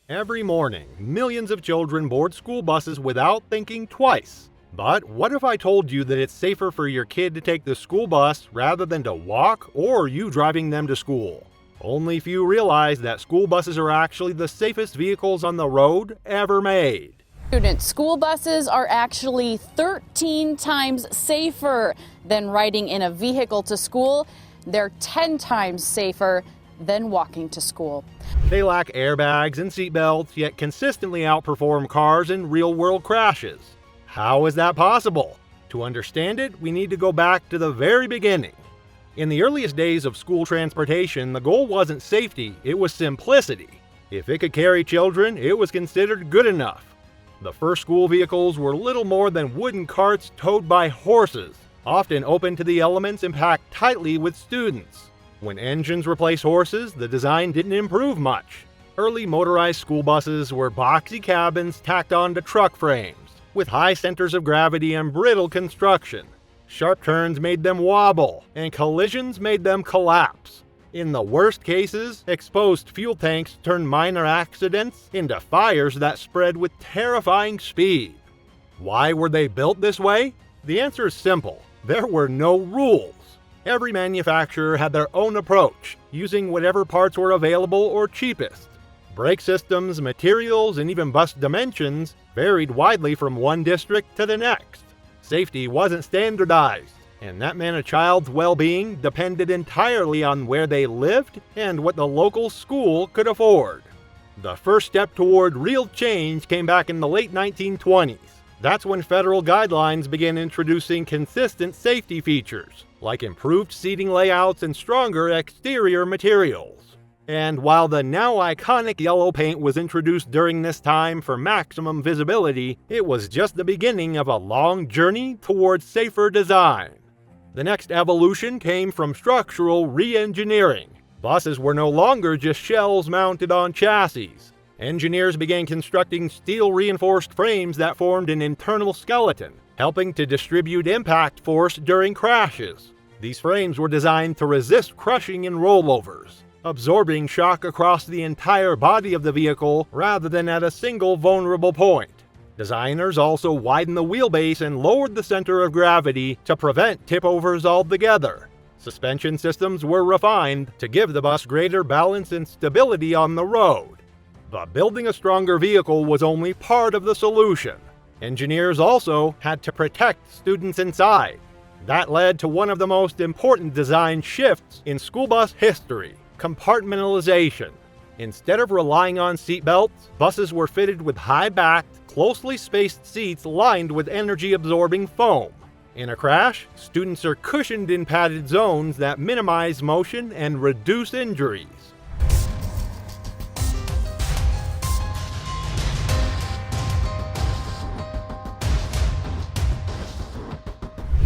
Every morning, millions of children board school buses without thinking twice. But what if I told you that it's safer for your kid to take the school bus rather than to walk or you driving them to school? Only few realize that school buses are actually the safest vehicles on the road ever made. Student school buses are actually 13 times safer than riding in a vehicle to school. They're 10 times safer than walking to school. They lack airbags and seatbelts, yet consistently outperform cars in real-world crashes. How is that possible? To understand it, we need to go back to the very beginning. In the earliest days of school transportation, the goal wasn't safety, it was simplicity. If it could carry children, it was considered good enough. The first school vehicles were little more than wooden carts towed by horses, often open to the elements and packed tightly with students. When engines replaced horses, the design didn't improve much. Early motorized school buses were boxy cabins tacked onto truck frames, with high centers of gravity and brittle construction. Sharp turns made them wobble, and collisions made them collapse. In the worst cases, exposed fuel tanks turned minor accidents into fires that spread with terrifying speed. Why were they built this way? The answer is simple. There were no rules. Every manufacturer had their own approach, using whatever parts were available or cheapest. Brake systems, materials, and even bus dimensions varied widely from one district to the next. Safety wasn't standardized, and that meant a child's well-being depended entirely on where they lived and what the local school could afford. The first step toward real change came back in the late 1920s. That's when federal guidelines began introducing consistent safety features, like improved seating layouts and stronger exterior materials. And while the now iconic yellow paint was introduced during this time for maximum visibility, it was just the beginning of a long journey towards safer design. The next evolution came from structural re-engineering. Buses were no longer just shells mounted on chassis. Engineers began constructing steel-reinforced frames that formed an internal skeleton, helping to distribute impact force during crashes. These frames were designed to resist crushing and rollovers, absorbing shock across the entire body of the vehicle rather than at a single vulnerable point. Designers also widened the wheelbase and lowered the center of gravity to prevent tip-overs altogether. Suspension systems were refined to give the bus greater balance and stability on the road. But building a stronger vehicle was only part of the solution. Engineers also had to protect students inside. That led to one of the most important design shifts in school bus history: compartmentalization. Instead of relying on seatbelts, buses were fitted with high-backed, closely spaced seats lined with energy-absorbing foam. In a crash, students are cushioned in padded zones that minimize motion and reduce injuries.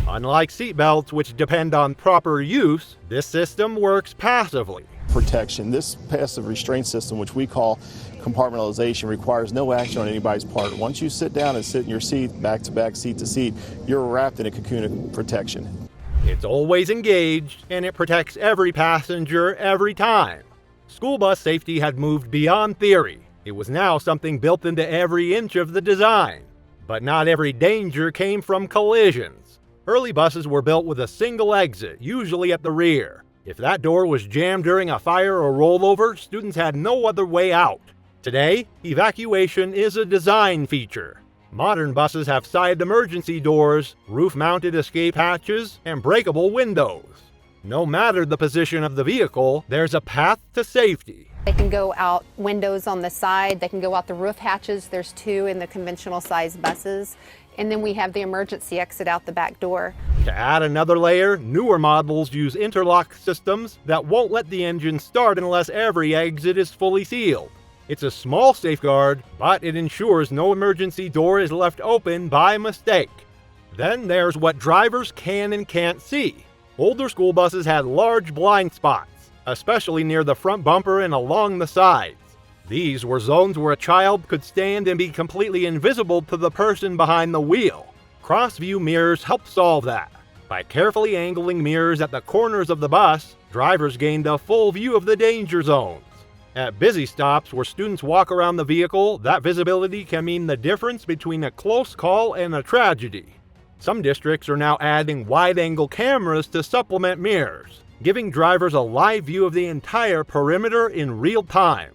Unlike seatbelts, which depend on proper use, this system works passively. Protection. This passive restraint system, which we call compartmentalization, requires no action on anybody's part. Once you sit down and sit in your seat, back to back, seat to seat, you're wrapped in a cocoon of protection. It's always engaged, and it protects every passenger every time. School bus safety had moved beyond theory. It was now something built into every inch of the design. But not every danger came from collisions. Early buses were built with a single exit, usually at the rear. If that door was jammed during a fire or rollover, students had no other way out. Today, evacuation is a design feature. Modern buses have side emergency doors, roof-mounted escape hatches, and breakable windows. No matter the position of the vehicle, there's a path to safety. They can go out windows on the side, they can go out the roof hatches. There's 2 in the conventional size buses. And then we have the emergency exit out the back door. To add another layer, newer models use interlock systems that won't let the engine start unless every exit is fully sealed. It's a small safeguard, but it ensures no emergency door is left open by mistake. Then there's what drivers can and can't see. Older school buses had large blind spots, especially near the front bumper and along the sides. These were zones where a child could stand and be completely invisible to the person behind the wheel. Cross-view mirrors helped solve that. By carefully angling mirrors at the corners of the bus, drivers gained a full view of the danger zones. At busy stops where students walk around the vehicle, that visibility can mean the difference between a close call and a tragedy. Some districts are now adding wide-angle cameras to supplement mirrors, giving drivers a live view of the entire perimeter in real time.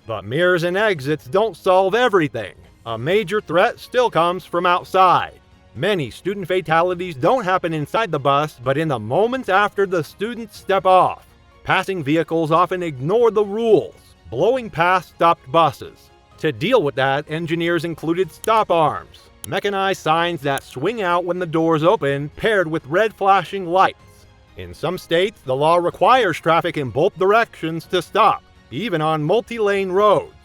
But mirrors and exits don't solve everything. A major threat still comes from outside. Many student fatalities don't happen inside the bus, but in the moments after the students step off. Passing vehicles often ignore the rules, blowing past stopped buses. To deal with that, engineers included stop arms, mechanized signs that swing out when the doors open, paired with red flashing lights. In some states, the law requires traffic in both directions to stop, even on multi-lane roads.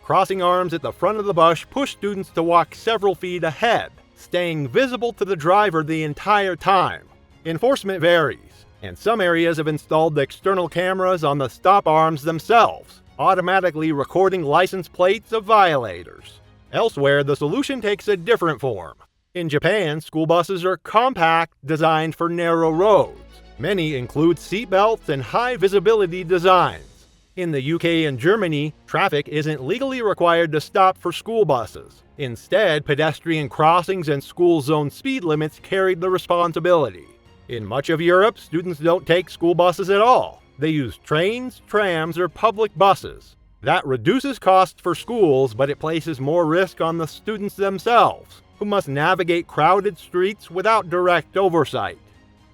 Crossing arms at the front of the bus push students to walk several feet ahead, staying visible to the driver the entire time. Enforcement varies, and some areas have installed external cameras on the stop arms themselves, automatically recording license plates of violators. Elsewhere, the solution takes a different form. In Japan, school buses are compact, designed for narrow roads. Many include seatbelts and high visibility designs. In the UK and Germany, traffic isn't legally required to stop for school buses. Instead, pedestrian crossings and school zone speed limits carried the responsibility. In much of Europe, students don't take school buses at all. They use trains, trams, or public buses. That reduces costs for schools, but it places more risk on the students themselves, who must navigate crowded streets without direct oversight.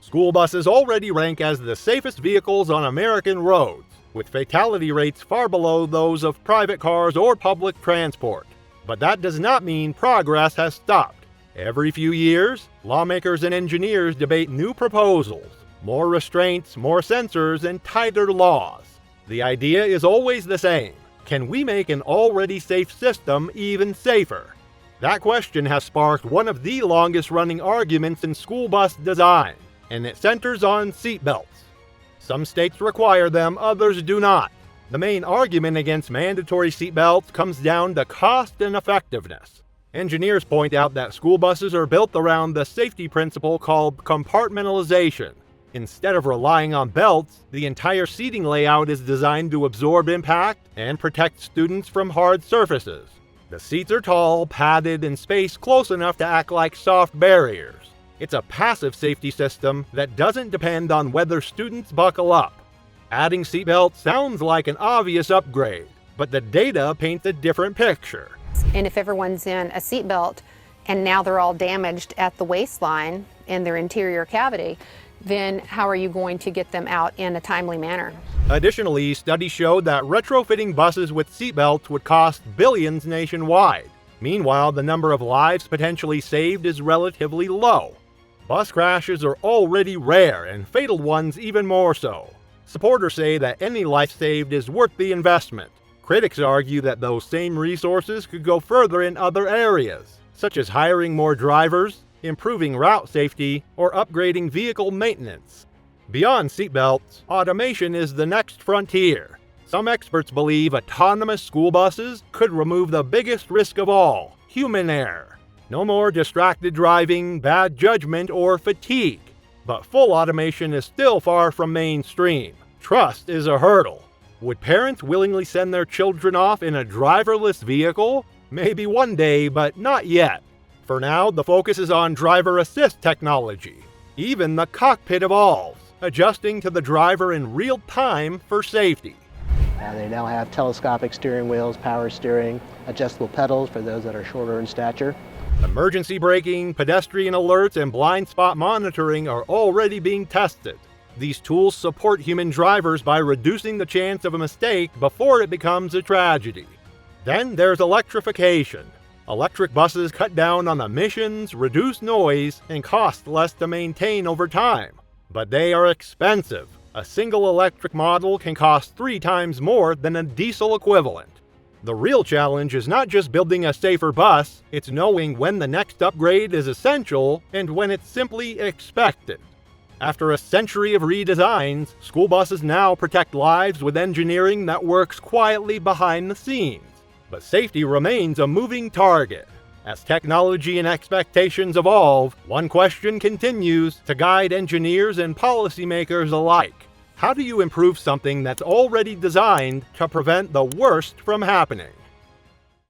School buses already rank as the safest vehicles on American roads, with fatality rates far below those of private cars or public transport. But that does not mean progress has stopped. Every few years, lawmakers and engineers debate new proposals, more restraints, more sensors, and tighter laws. The idea is always the same. Can we make an already safe system even safer? That question has sparked one of the longest-running arguments in school bus design, and it centers on seatbelts. Some states require them, others do not. The main argument against mandatory seatbelts comes down to cost and effectiveness. Engineers point out that school buses are built around the safety principle called compartmentalization. Instead of relying on belts, the entire seating layout is designed to absorb impact and protect students from hard surfaces. The seats are tall, padded, and spaced close enough to act like soft barriers. It's a passive safety system that doesn't depend on whether students buckle up. Adding seatbelts sounds like an obvious upgrade, but the data paints a different picture. And if everyone's in a seatbelt and now they're all damaged at the waistline in their interior cavity, then how are you going to get them out in a timely manner? Additionally, studies showed that retrofitting buses with seatbelts would cost billions nationwide. Meanwhile, the number of lives potentially saved is relatively low. Bus crashes are already rare, and fatal ones even more so. Supporters say that any life saved is worth the investment. Critics argue that those same resources could go further in other areas, such as hiring more drivers, improving route safety, or upgrading vehicle maintenance. Beyond seatbelts, automation is the next frontier. Some experts believe autonomous school buses could remove the biggest risk of all, human error. No more distracted driving, bad judgment, or fatigue. But full automation is still far from mainstream. Trust is a hurdle. Would parents willingly send their children off in a driverless vehicle? Maybe one day, but not yet. For now, the focus is on driver assist technology. Even the cockpit evolves, adjusting to the driver in real time for safety. They now have telescopic steering wheels, power steering, adjustable pedals for those that are shorter in stature. Emergency braking, pedestrian alerts, and blind spot monitoring are already being tested. These tools support human drivers by reducing the chance of a mistake before it becomes a tragedy. Then there's electrification. Electric buses cut down on emissions, reduce noise, and cost less to maintain over time. But they are expensive. A single electric model can cost 3 times more than a diesel equivalent. The real challenge is not just building a safer bus, it's knowing when the next upgrade is essential and when it's simply expected. After a century of redesigns, school buses now protect lives with engineering that works quietly behind the scenes. But safety remains a moving target. As technology and expectations evolve, one question continues to guide engineers and policymakers alike. How do you improve something that's already designed to prevent the worst from happening?